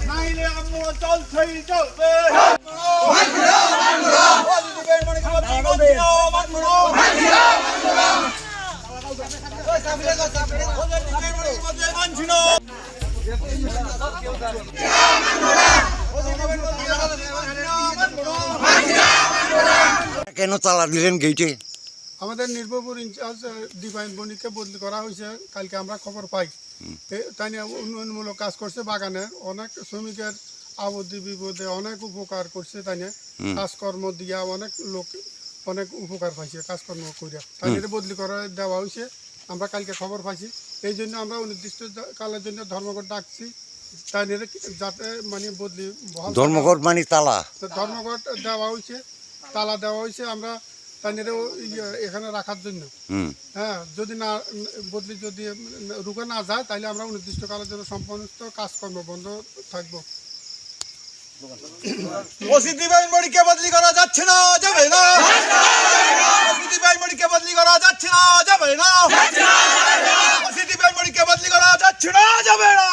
নাইলে আমরা চলছেই চলবে কেন তালা দিলেন গেইটে? আমাদের নির্ভরপুর ইনচার্জ ডিভাইন বণিককে বদলি করা হয়েছে। কালকে আমরা খবর পাই তাই নিয়ে উন্নয়নমূলক কাজ করছে, বাগানে অনেক শ্রমিকের আবদ্ধি বিপদে অনেক উপকার করছে, তাই নিয়ে কাজকর্ম দিয়া অনেক লোক অনেক উপকার পাইছে কাজকর্ম করিয়া, তাই নিয়ে বদলি করে দেওয়া হয়েছে। আমরা কালকে খবর পাইছি, এই জন্য আমরা অনির্দিষ্ট কালের জন্য ধর্মঘট ডাকছি, তাই নিয়ে যাতে মানে বদলি ধর্মঘট মানে তালা ধর্মঘট দেওয়া হয়েছে, তালা দেওয়া হয়েছে আমরা তাই এখানে রাখার জন্য। হ্যাঁ, যদি না বদলি যদি রুখে না যায় তাহলে আমরা অনির্দিষ্টকালের জন্য সমস্ত কাজকর্ম বন্ধ থাকবো। ওসিদিবাই মড়িকে বদলি করা যাচ্ছে না, যাবে না। ওসিদিবাই মড়িকে বদলি করা যাচ্ছে না, যাবে না। ওসিদিবাই মড়িকে বদলি করা যাচ্ছে না, যাবে না।